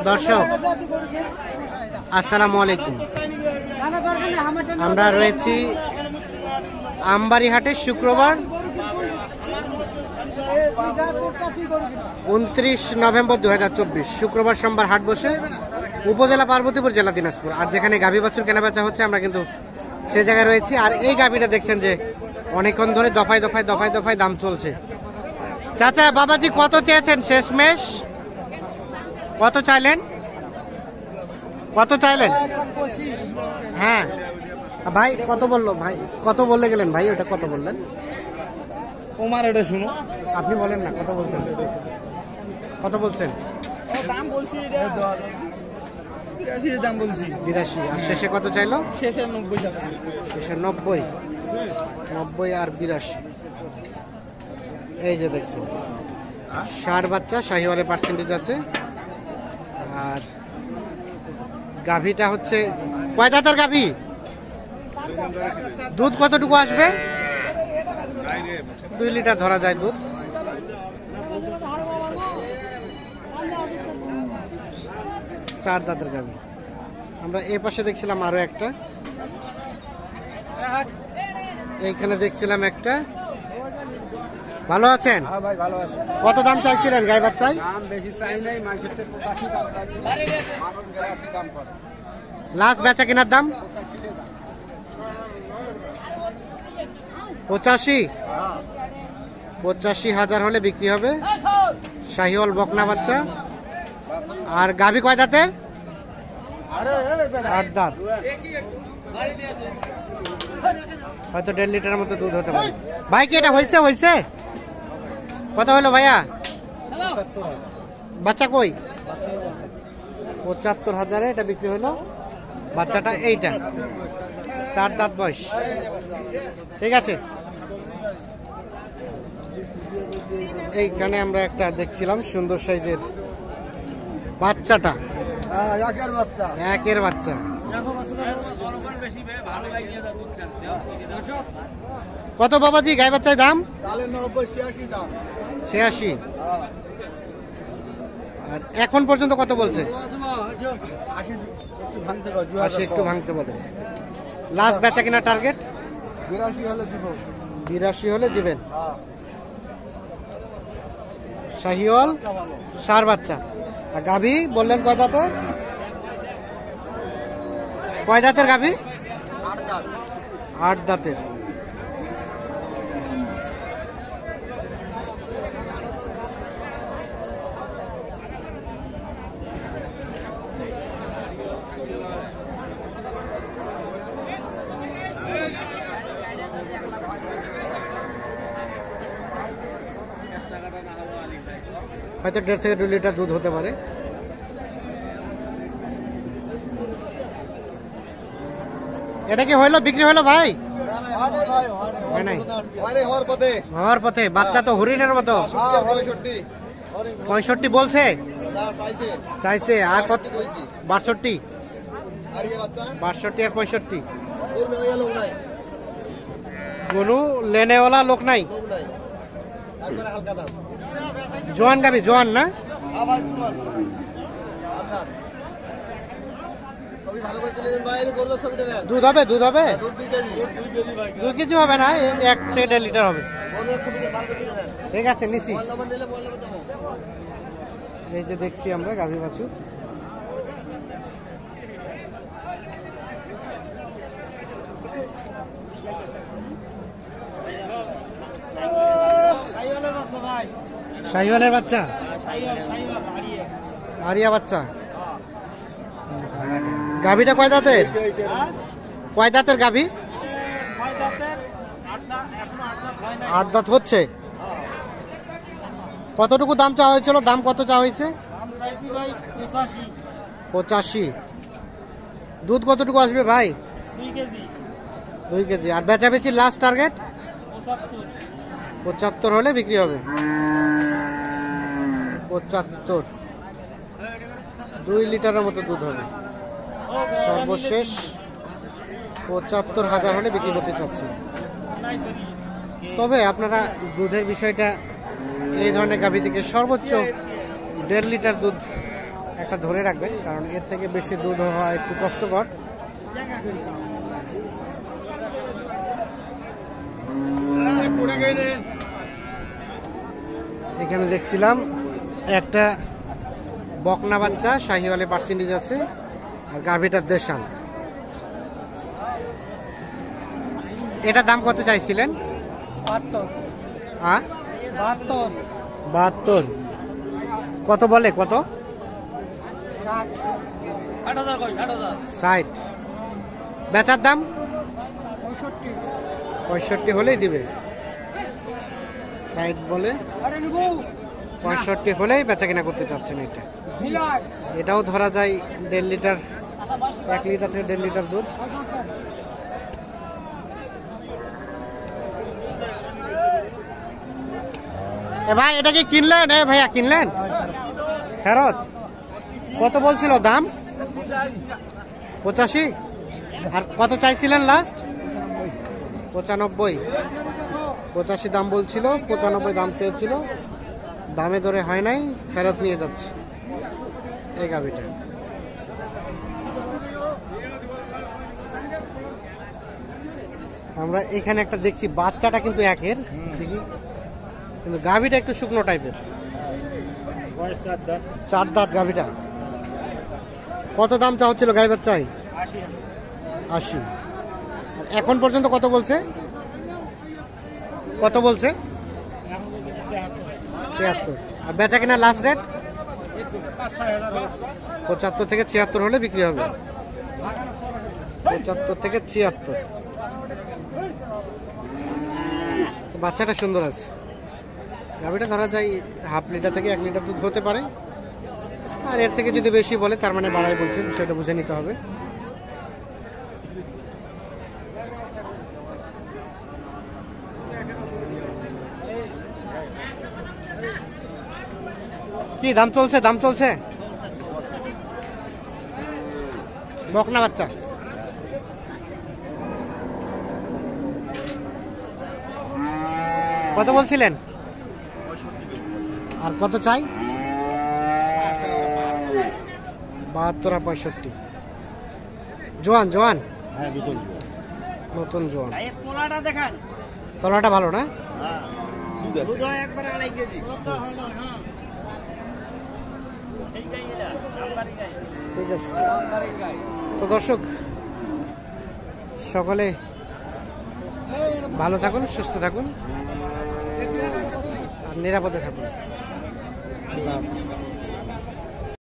দর্শক আসসালামু আলাইকুম। আমরা রয়েছি আমবাড়ি হাটে শুক্রবার 29 নভেম্বর 2024 শুক্রবার সোমবার হাট বসে উপজেলা পার্বতীপুর, জেলা দিনাজপুর। আর যেখানে গাভী বাছুর কেনা বেচা হচ্ছে আমরা কিন্তু সে জায়গায় রয়েছি। আর এই গাভীটা দেখছেন যে অনেকক্ষণ ধরে দফায় দফায় দফায় দফায় দাম চলছে। চাচা বাবাজি কত চেয়েছেন শেষমেশ? কত চাইলেন? কত চাইলেন? হ্যাঁ ভাই কত বললো? ভাই কত বললে গেলেন? ভাই ওটা কত বললেন? তোমার এটা শুনো, আপনি বলেন না কত বলছেন? কত বলছেন? দাম বলছি 82 দাম বলছি। 82। আর শেষে কত চাইলো? শেষে 90 যাচ্ছে। শেষে 90 আর 82। এই যে দেখছেন ষাঁড় বাচ্চা, শাহিওয়ালের পার্সেন্টেজ আছে। আর গাভীটা হচ্ছে কয় দাঁতের গাভী? দুধ কতটুকু আসবে? 2 লিটার ধরা যায় দুধ। চার দাঁতের গাভী। আমরা এই পাশে দেখছিলাম আরো একটা, এইখানে দেখছিলাম একটা। ভালো আছেন? ভাই ভালো আছে। কত দাম চাইছিলেন গাই বাচ্চায়? দাম বেশি চাই নাই, মাংসের 85 দাম চাইছি। মানুষ 82 দাম করে। লাস্ট বেচা কেনার দাম 85,000 হলে বিক্রি হবে। শাহিওয়াল বকনা বাচ্চা। আর গাভী কয় দাঁতের? 8 দাঁত। হয়তো 1.5 লিটারের মতো দুধ হতে পারে। ভাই কি এটা হয়েছে? হয়েছে কত হলো ভাইয়া? বাচ্চা কই? 75,000 এটা বিক্রি হলো। বাচ্চাটা এইটা 4 দাঁত বয়স। ঠিক আছে। এইখানে আমরা একটা দেখছিলাম সুন্দর সাইজের বাচ্চাটা, একের বাচ্চা। কত বাবাজি গাই বাচ্চায় দাম? 86। আর এখন পর্যন্ত কত বলছে? 80 একটু ভাঙতে বলে। লাস্ট বেচা কিনা টার্গেট 82 হলে দিব। 82 হলে দিবেন। শাহিওয়াল ষাঁড় বাচ্চা। আর গাভী বললেন কয় দাঁতের? কয় দাঁতের গাভী? 8 দাঁতের। হয়তো 1.5 থেকে 2 লিটার দুধ হতে পারে। এটা কি হইলো? বিক্রি হইলো ভাই? হয় নাই, হওয়ার পথে। বাচ্চা তো হরিণের মতো। 65 বলছে চাইছে। আর কত? 62। 62 আর 65। গরু লেনেওয়ালা লোক নাই। জোয়ান গাবি, জোয়ান না? দুধ হবে? দুধ হবে 2 কেজি হবে না, 1 থেকে 1.5 লিটার হবে। ঠিক আছে নিছি। এই যে দেখছি আমরা গাভী বাছুর। শাহিওয়ালের বাচ্চা, আরিয়া বাচ্চা। গাভীটা কয় দাঁতের? কয় দাঁতের গাভী? 8 দাঁত হচ্ছে। কতটুকু দাম চাওয়া হয়েছিল? দাম কত চাওয়া হয়েছে? 85। দুধ কতটুকু আসবে ভাই? 2 কেজি। আর বেচাবেচি লাস্ট টার্গেট 75 হলে বিক্রি হবে। 75। 2 লিটারের মতো দুধ হবে। সর্বশেষ 75,000 হলে বিক্রি করতে চাচ্ছি। তবে আপনারা দুধের বিষয়টা এই ধরনের গাভী থেকে সর্বোচ্চ 1.5 লিটার দুধ একটা ধরে রাখবেন, কারণ এর থেকে বেশি দুধ হওয়া একটু কষ্টকর। এখানে দেখছিলাম একটা বকনা বাচ্চা শাহিওয়ালে পার্সেন্টেজ আছে, আর গাভীটার দেশাল। এটার দাম কত চাইছিলেন? 72। কত বলে? কত? 60। বেচার দাম 65 হলেই দিবে। 60 বলে, 65 হলেই বেচা কিনা করতে চাচ্ছেন। এটাও ধরা যায় 1.5 লিটার, 1 লিটার থেকে 1.5 লিটার দুধ। ভাই এটা কি কিনলেন? ভাইয়া কিনলেন? ফেরত? কত বলছিল দাম? 85। আর কত চাইছিলেন লাস্ট? 95। 85 দাম বলছিল, 95 দাম চেয়েছিল, দামে দরে হয় নাই, ফেরত নিয়ে যাচ্ছে এই গাভীটা। আমরা এখানে একটা দেখছি, বাচ্চাটা কিন্তু একের, দেখি, কিন্তু গাভীটা একটু শুকনো টাইপের। 4 দাঁত গাভীটা। কত দাম চা হচ্ছিল গাই বাচ্চায়? 80। এখন পর্যন্ত কত বলছে? কত বলছে? 73। আর বেচা কিনা লাস্ট রেট 75 থেকে 76 হলে বিক্রি হবে। 75 থেকে 76। বাচ্চাটা সুন্দর আছে। গাভীটা ধরা যায় 1/2 লিটার থেকে 1 লিটার দুধ হতে পারে, আর এর থেকে যদি বেশি বলে তার মানে বাড়াই বলছেন, সেটা বুঝে নিতে হবে। কি দাম চলছে? দাম চলছে বকনা বাচ্চা। কত বলছিলেন? আর কত চাই? 72 আর 65। জোয়ান জোয়ান? হ্যাঁ, নতুন জোয়ান। তলাটা ভালো না? ঠিক আছে। তো দর্শক সকলে ভালো থাকুন, সুস্থ থাকুন, আর নিরাপদে থাকুন। আল্লাহ হাফেজ।